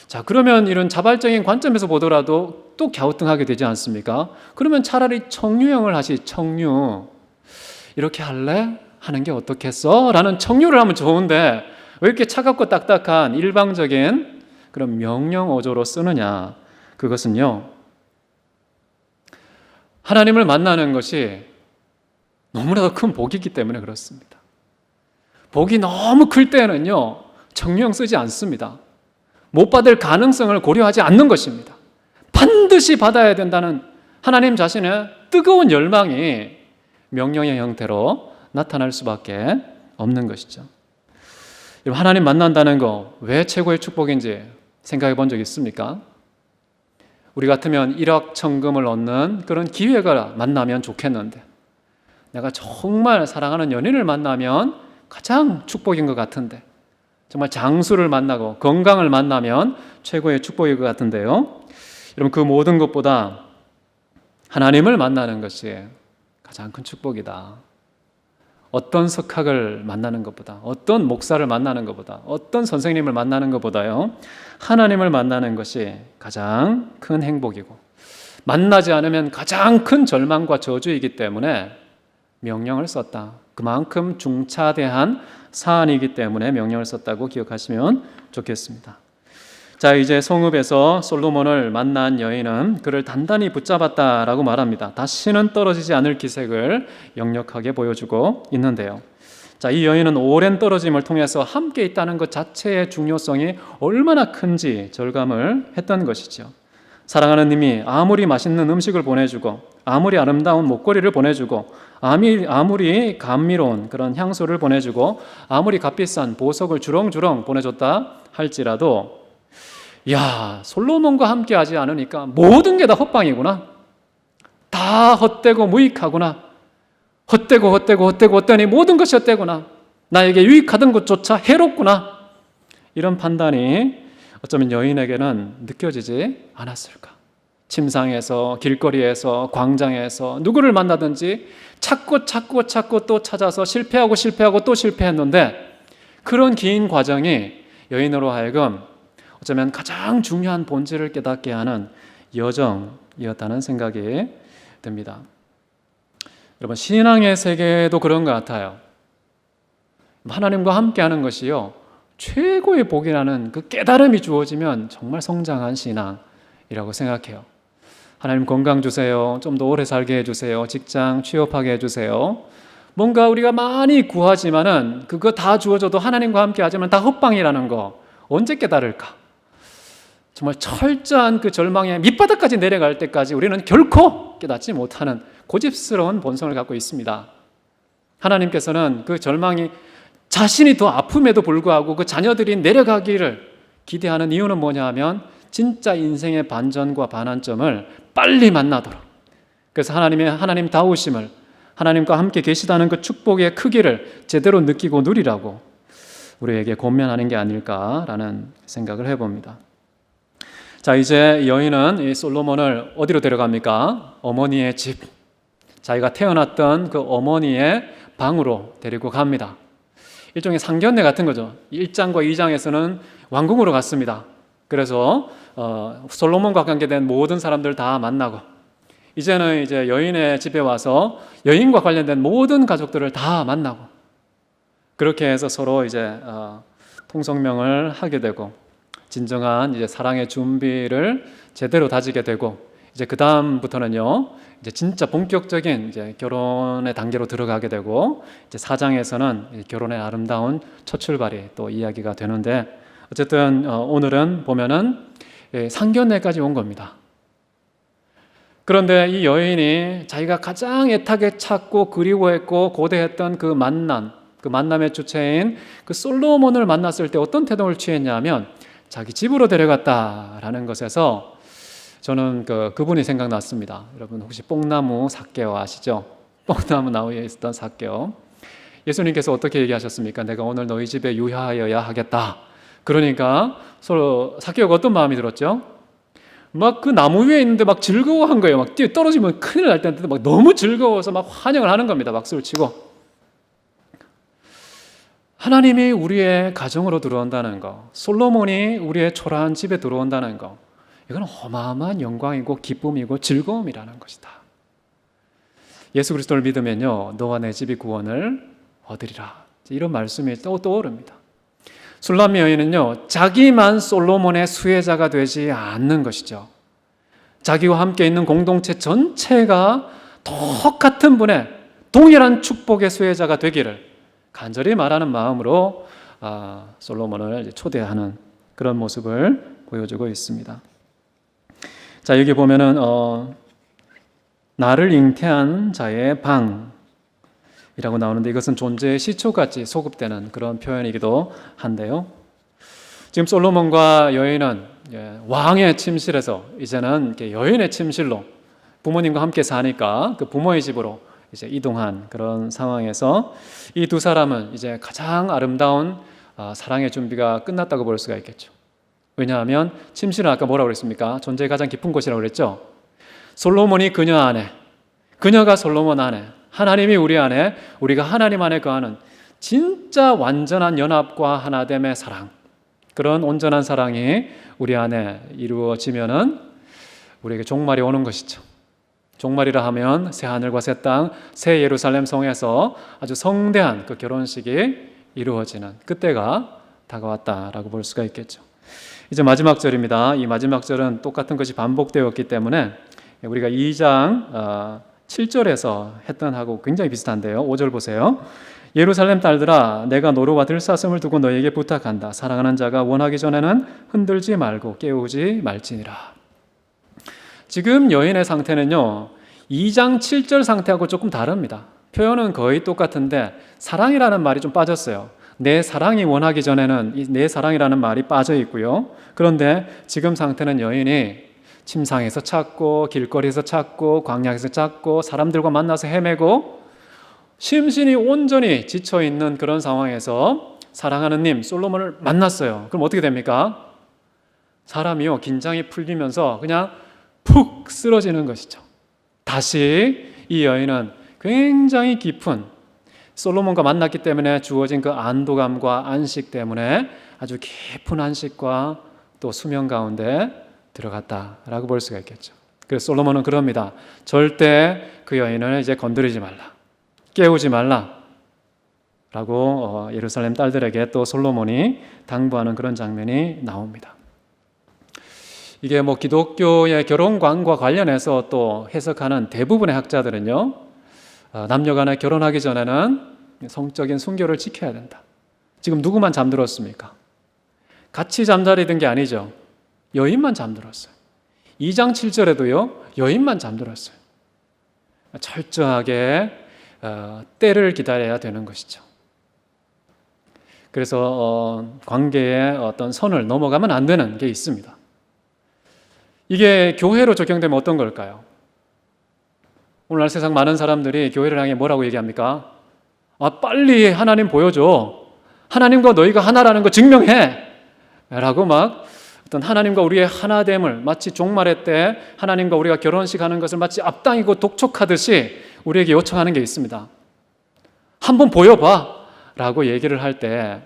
Speaker 1: 자, 그러면 이런 자발적인 관점에서 보더라도 또 갸우뚱하게 되지 않습니까? 그러면 차라리 청유형을 청유. 이렇게 할래? 하는 게 어떻겠어? 라는 청유를 하면 좋은데 왜 이렇게 차갑고 딱딱한 일방적인 그런 명령 어조로 쓰느냐? 그것은요, 하나님을 만나는 것이 너무나도 큰 복이기 때문에 그렇습니다. 복이 너무 클 때는요, 청유형 쓰지 않습니다. 못 받을 가능성을 고려하지 않는 것입니다. 반드시 받아야 된다는 하나님 자신의 뜨거운 열망이 명령의 형태로 나타날 수밖에 없는 것이죠. 하나님 만난다는 거 왜 최고의 축복인지 생각해 본 적 있습니까? 우리 같으면 일확천금을 얻는 그런 기회가 만나면 좋겠는데, 내가 정말 사랑하는 연인을 만나면 가장 축복인 것 같은데, 정말 장수를 만나고 건강을 만나면 최고의 축복일 것 같은데요. 여러분, 그 모든 것보다 하나님을 만나는 것이 가장 큰 축복이다. 어떤 석학을 만나는 것보다, 어떤 목사를 만나는 것보다, 어떤 선생님을 만나는 것보다요, 하나님을 만나는 것이 가장 큰 행복이고, 만나지 않으면 가장 큰 절망과 저주이기 때문에 명령을 썼다. 그만큼 중차대한 사안이기 때문에 명령을 썼다고 기억하시면 좋겠습니다. 자, 이제 성읍에서 솔로몬을 만난 여인은 그를 단단히 붙잡았다라고 말합니다. 다시는 떨어지지 않을 기색을 역력하게 보여주고 있는데요. 자, 이 여인은 오랜 떨어짐을 통해서 함께 있다는 것 자체의 중요성이 얼마나 큰지 절감을 했던 것이죠. 사랑하는 님이 아무리 맛있는 음식을 보내주고, 아무리 아름다운 목걸이를 보내주고, 아무리 감미로운 그런 향수를 보내주고, 아무리 값비싼 보석을 주렁주렁 보내줬다 할지라도, 야, 솔로몬과 함께 하지 않으니까 모든 게 다 헛방이구나. 다 헛되고 무익하구나. 헛되니 모든 것이 헛되구나. 나에게 유익하던 것조차 해롭구나. 이런 판단이 어쩌면 여인에게는 느껴지지 않았을까. 침상에서, 길거리에서, 광장에서 누구를 만나든지 찾고 또 찾아서 실패하고 또 실패했는데, 그런 긴 과정이 여인으로 하여금 어쩌면 가장 중요한 본질을 깨닫게 하는 여정이었다는 생각이 듭니다. 여러분, 신앙의 세계도 그런 것 같아요. 하나님과 함께하는 것이요, 최고의 복이라는 그 깨달음이 주어지면 정말 성장한 신앙이라고 생각해요. 하나님 건강 주세요. 좀 더 오래 살게 해주세요. 직장 취업하게 해주세요. 뭔가 우리가 많이 구하지만은 그거 다 주어져도 하나님과 함께 하지만 다 헛방이라는 거 언제 깨달을까? 정말 철저한 그 절망의 밑바닥까지 내려갈 때까지 우리는 결코 깨닫지 못하는 고집스러운 본성을 갖고 있습니다. 하나님께서는 그 절망이 자신이 더 아픔에도 불구하고 그 자녀들이 내려가기를 기대하는 이유는 뭐냐 하면 진짜 인생의 반전과 반환점을 빨리 만나도록, 그래서 하나님 다우심을, 하나님과 함께 계시다는 그 축복의 크기를 제대로 느끼고 누리라고 우리에게 권면하는 게 아닐까라는 생각을 해봅니다. 자, 이제 여인은 이 솔로몬을 어디로 데려갑니까? 어머니의 집, 자기가 태어났던 그 어머니의 방으로 데리고 갑니다. 일종의 상견례 같은 거죠. 1장과 2장에서는 왕궁으로 갔습니다. 그래서 솔로몬과 관계된 모든 사람들 다 만나고, 이제는 이제 여인의 집에 와서 여인과 관련된 모든 가족들을 다 만나고, 그렇게 해서 서로 이제 통성명을 하게 되고 진정한 이제 사랑의 준비를 제대로 다지게 되고 이제 그 다음부터는요 이제 진짜 본격적인 이제 결혼의 단계로 들어가게 되고 이제 4장에서는 결혼의 아름다운 첫 출발이 또 이야기가 되는데 어쨌든 오늘은 보면은 상견례까지 온 겁니다. 그런데 이 여인이 자기가 가장 애타게 찾고 그리워했고 고대했던 그 만남의 주체인 그 솔로몬을 만났을 때 어떤 태도를 취했냐면 자기 집으로 데려갔다라는 것에서 저는 그분이 생각났습니다. 여러분 혹시 뽕나무 삭개오 아시죠? 뽕나무 나무에 있었던 삭개오. 예수님께서 어떻게 얘기하셨습니까? 내가 오늘 너희 집에 유하여야 하겠다. 그러니까 서로 삭개오가 어떤 마음이 들었죠? 막 그 나무 위에 있는데 막 즐거워한 거예요. 막 뛰어 떨어지면 큰일 날 텐데 막 너무 즐거워서 막 환영을 하는 겁니다. 박수를 치고. 하나님이 우리의 가정으로 들어온다는 거, 솔로몬이 우리의 초라한 집에 들어온다는 거, 이건 어마어마한 영광이고 기쁨이고 즐거움이라는 것이다. 예수 그리스도를 믿으면요, 너와 내 집이 구원을 얻으리라. 이런 말씀이 떠오릅니다. 술람미 여인은요, 자기만 솔로몬의 수혜자가 되지 않는 것이죠. 자기와 함께 있는 공동체 전체가 똑같은 분의 동일한 축복의 수혜자가 되기를 간절히 말하는 마음으로 솔로몬을 초대하는 그런 모습을 보여주고 있습니다. 자, 여기 보면은 나를 잉태한 자의 방이라고 나오는데 이것은 존재의 시초같이 소급되는 그런 표현이기도 한데요. 지금 솔로몬과 여인은 왕의 침실에서 이제는 여인의 침실로 부모님과 함께 사니까 그 부모의 집으로 이제 이동한 그런 상황에서 이 두 사람은 이제 가장 아름다운 사랑의 준비가 끝났다고 볼 수가 있겠죠. 왜냐하면 침실은 아까 뭐라고 그랬습니까? 존재의 가장 깊은 곳이라고 그랬죠. 솔로몬이 그녀 안에, 그녀가 솔로몬 안에, 하나님이 우리 안에, 우리가 하나님 안에 거하는 진짜 완전한 연합과 하나됨의 사랑, 그런 온전한 사랑이 우리 안에 이루어지면은 우리에게 종말이 오는 것이죠. 종말이라 하면 새 하늘과 새 땅, 새 예루살렘 성에서 아주 성대한 그 결혼식이 이루어지는 그때가 다가왔다라고 볼 수가 있겠죠. 이제 마지막 절입니다. 이 마지막 절은 똑같은 것이 반복되었기 때문에 우리가 2장 7절에서 했던 하고 굉장히 비슷한데요. 5절 보세요. 예루살렘 딸들아, 내가 노루와 들사슴을 두고 너에게 부탁한다. 사랑하는 자가 원하기 전에는 흔들지 말고 깨우지 말지니라. 지금 여인의 상태는요, 2장 7절 상태하고 조금 다릅니다. 표현은 거의 똑같은데 사랑이라는 말이 좀 빠졌어요. 내 사랑이 원하기 전에는 내 사랑이라는 말이 빠져 있고요. 그런데 지금 상태는 여인이 침상에서 찾고 길거리에서 찾고 광야에서 찾고 사람들과 만나서 헤매고 심신이 온전히 지쳐있는 그런 상황에서 사랑하는 님 솔로몬을 만났어요. 그럼 어떻게 됩니까? 사람이요, 긴장이 풀리면서 그냥 푹 쓰러지는 것이죠. 다시 이 여인은 굉장히 깊은 솔로몬과 만났기 때문에 주어진 그 안도감과 안식 때문에 아주 깊은 안식과 또 수면 가운데 들어갔다라고 볼 수가 있겠죠. 그래서 솔로몬은 그럽니다. 절대 그 여인을 이제 건드리지 말라, 깨우지 말라 라고 예루살렘 딸들에게 또 솔로몬이 당부하는 그런 장면이 나옵니다. 이게 기독교의 결혼관과 관련해서 또 해석하는 대부분의 학자들은요, 남녀간에 결혼하기 전에는 성적인 순결을 지켜야 된다. 지금 누구만 잠들었습니까? 같이 잠자리던 게 아니죠. 여인만 잠들었어요. 2장 7절에도요, 여인만 잠들었어요. 철저하게 때를 기다려야 되는 것이죠. 그래서 관계의 어떤 선을 넘어가면 안 되는 게 있습니다. 이게 교회로 적용되면 어떤 걸까요? 오늘날 세상 많은 사람들이 교회를 향해 뭐라고 얘기합니까? 빨리 하나님 보여줘. 하나님과 너희가 하나라는 거 증명해. 라고 막 어떤 하나님과 우리의 하나됨을 마치 종말의 때 하나님과 우리가 결혼식 하는 것을 마치 앞당이고 독촉하듯이 우리에게 요청하는 게 있습니다. 한번 보여봐. 라고 얘기를 할 때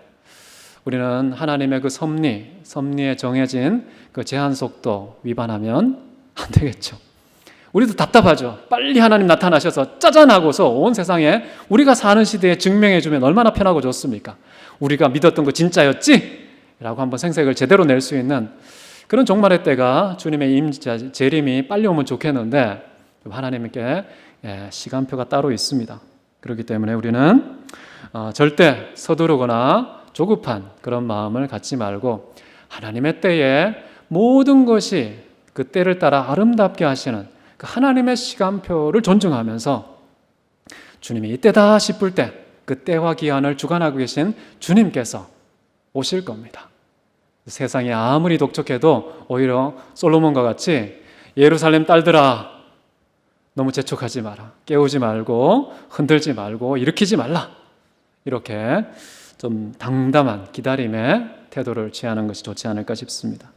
Speaker 1: 우리는 하나님의 그 섭리에 정해진 그 제한 속도 위반하면 안 되겠죠. 우리도 답답하죠. 빨리 하나님 나타나셔서 짜잔 하고서 온 세상에 우리가 사는 시대에 증명해 주면 얼마나 편하고 좋습니까? 우리가 믿었던 거 진짜였지? 라고 한번 생색을 제대로 낼 수 있는 그런 종말의 때가 주님의 임재, 재림이 빨리 오면 좋겠는데 하나님께 시간표가 따로 있습니다. 그렇기 때문에 우리는 절대 서두르거나 조급한 그런 마음을 갖지 말고 하나님의 때에 모든 것이 그 때를 따라 아름답게 하시는 그 하나님의 시간표를 존중하면서 주님이 이때다 싶을 때 그 때와 기한을 주관하고 계신 주님께서 오실 겁니다. 세상이 아무리 독촉해도 오히려 솔로몬과 같이 예루살렘 딸들아 너무 재촉하지 마라. 깨우지 말고 흔들지 말고 일으키지 말라. 이렇게 좀 당담한 기다림의 태도를 취하는 것이 좋지 않을까 싶습니다.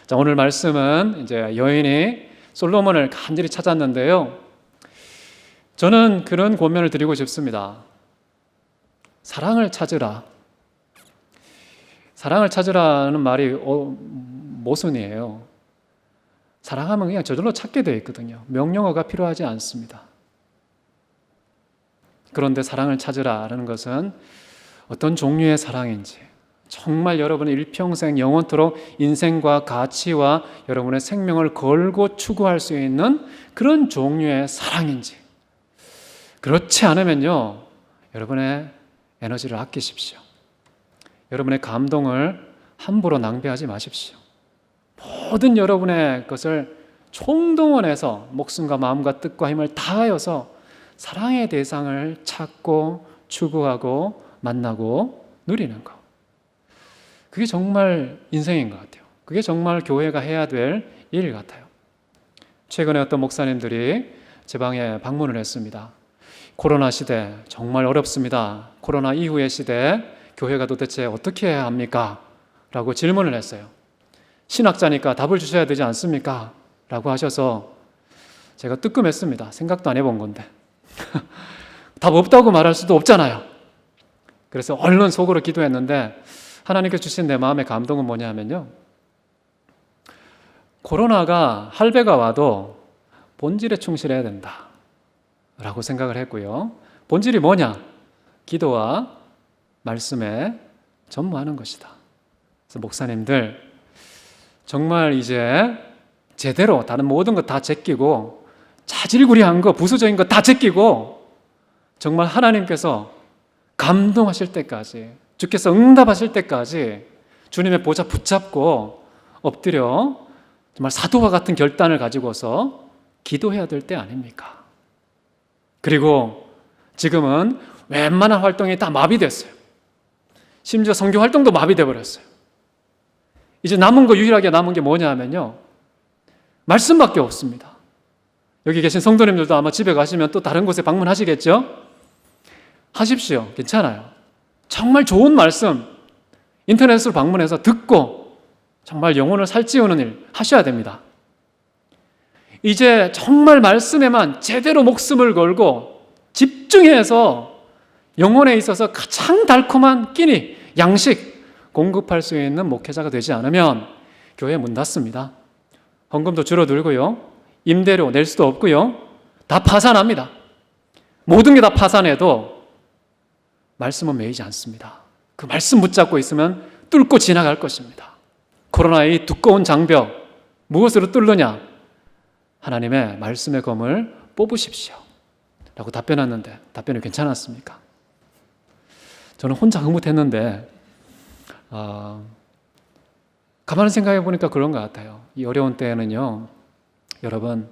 Speaker 1: 자, 오늘 말씀은 이제 여인이 솔로몬을 간절히 찾았는데요. 저는 그런 권면을 드리고 싶습니다. 사랑을 찾으라. 사랑을 찾으라는 말이 모순이에요. 사랑하면 그냥 저절로 찾게 되어 있거든요. 명령어가 필요하지 않습니다. 그런데 사랑을 찾으라는 것은 어떤 종류의 사랑인지, 정말 여러분의 일평생 영원토록 인생과 가치와 여러분의 생명을 걸고 추구할 수 있는 그런 종류의 사랑인지, 그렇지 않으면요, 여러분의 에너지를 아끼십시오. 여러분의 감동을 함부로 낭비하지 마십시오. 모든 여러분의 것을 총동원해서 목숨과 마음과 뜻과 힘을 다하여서 사랑의 대상을 찾고 추구하고 만나고 누리는 것. 그게 정말 인생인 것 같아요. 그게 정말 교회가 해야 될 일 같아요. 최근에 어떤 목사님들이 제 방에 방문을 했습니다. 코로나 시대 정말 어렵습니다. 코로나 이후의 시대 교회가 도대체 어떻게 해야 합니까? 라고 질문을 했어요. 신학자니까 답을 주셔야 되지 않습니까? 라고 하셔서 제가 뜨끔했습니다. 생각도 안 해본 건데. 답 없다고 말할 수도 없잖아요. 그래서 얼른 속으로 기도했는데 하나님께서 주신 내 마음의 감동은 뭐냐면요. 코로나가 할배가 와도 본질에 충실해야 된다 라고 생각을 했고요. 본질이 뭐냐? 기도와 말씀에 전무하는 것이다. 그래서 목사님들 정말 이제 제대로 다른 모든 것 다 제끼고 자질구레한 거 부수적인 거 다 제끼고 정말 하나님께서 감동하실 때까지 주께서 응답하실 때까지 주님의 보좌 붙잡고 엎드려 정말 사도와 같은 결단을 가지고서 기도해야 될 때 아닙니까? 그리고 지금은 웬만한 활동이 다 마비됐어요. 심지어 선교 활동도 마비돼 버렸어요. 이제 유일하게 남은 게 뭐냐 하면요, 말씀밖에 없습니다. 여기 계신 성도님들도 아마 집에 가시면 또 다른 곳에 방문하시겠죠? 하십시오. 괜찮아요. 정말 좋은 말씀 인터넷으로 방문해서 듣고 정말 영혼을 살찌우는 일 하셔야 됩니다. 이제 정말 말씀에만 제대로 목숨을 걸고 집중해서 영혼에 있어서 가장 달콤한 끼니, 양식 공급할 수 있는 목회자가 되지 않으면 교회 문 닫습니다. 헌금도 줄어들고요. 임대료 낼 수도 없고요. 다 파산합니다. 모든 게 다 파산해도 말씀은 매이지 않습니다. 그 말씀 붙잡고 있으면 뚫고 지나갈 것입니다. 코로나의 두꺼운 장벽 무엇으로 뚫느냐? 하나님의 말씀의 검을 뽑으십시오 라고 답변했는데 답변이 괜찮았습니까? 저는 혼자 흐뭇했는데 가만히 생각해 보니까 그런 것 같아요. 이 어려운 때에는요, 여러분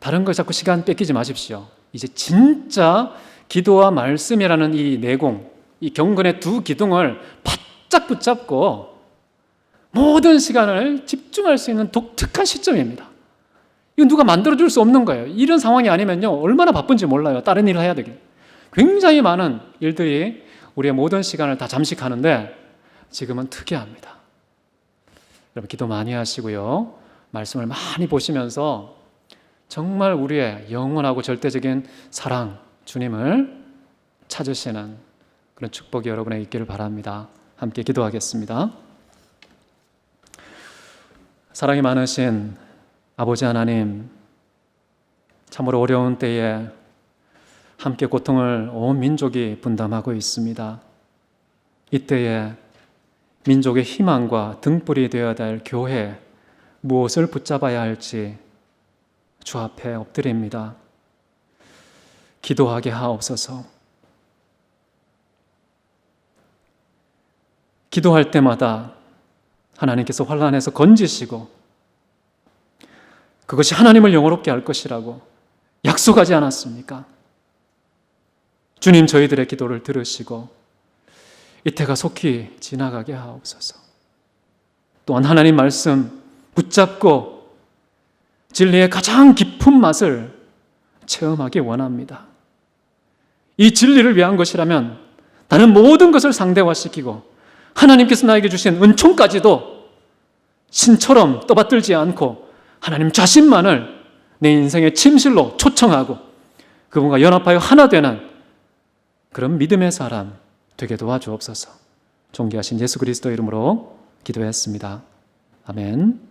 Speaker 1: 다른 거 자꾸 시간 뺏기지 마십시오. 이제 진짜 기도와 말씀이라는 이 내공, 이 경건의 두 기둥을 바짝 붙잡고 모든 시간을 집중할 수 있는 독특한 시점입니다. 이건 누가 만들어줄 수 없는 거예요. 이런 상황이 아니면요, 얼마나 바쁜지 몰라요. 다른 일을 해야 되길. 굉장히 많은 일들이 우리의 모든 시간을 다 잠식하는데 지금은 특이합니다. 여러분 기도 많이 하시고요. 말씀을 많이 보시면서 정말 우리의 영원하고 절대적인 사랑, 주님을 찾으시는 그런 축복이 여러분에게 있기를 바랍니다. 함께 기도하겠습니다. 사랑이 많으신 아버지 하나님, 참으로 어려운 때에 함께 고통을 온 민족이 분담하고 있습니다. 이때에 민족의 희망과 등불이 되어야 될 교회, 무엇을 붙잡아야 할지 주 앞에 엎드립니다. 기도하게 하옵소서. 기도할 때마다 하나님께서 환난에서 건지시고 그것이 하나님을 영화롭게 할 것이라고 약속하지 않았습니까? 주님, 저희들의 기도를 들으시고 이때가 속히 지나가게 하옵소서. 또한 하나님 말씀 붙잡고 진리의 가장 깊은 맛을 체험하기 원합니다. 이 진리를 위한 것이라면 다른 모든 것을 상대화시키고 하나님께서 나에게 주신 은총까지도 신처럼 떠받들지 않고 하나님 자신만을 내 인생의 침실로 초청하고 그분과 연합하여 하나 되는 그런 믿음의 사람 되게 도와주옵소서. 존귀하신 예수 그리스도 이름으로 기도했습니다. 아멘.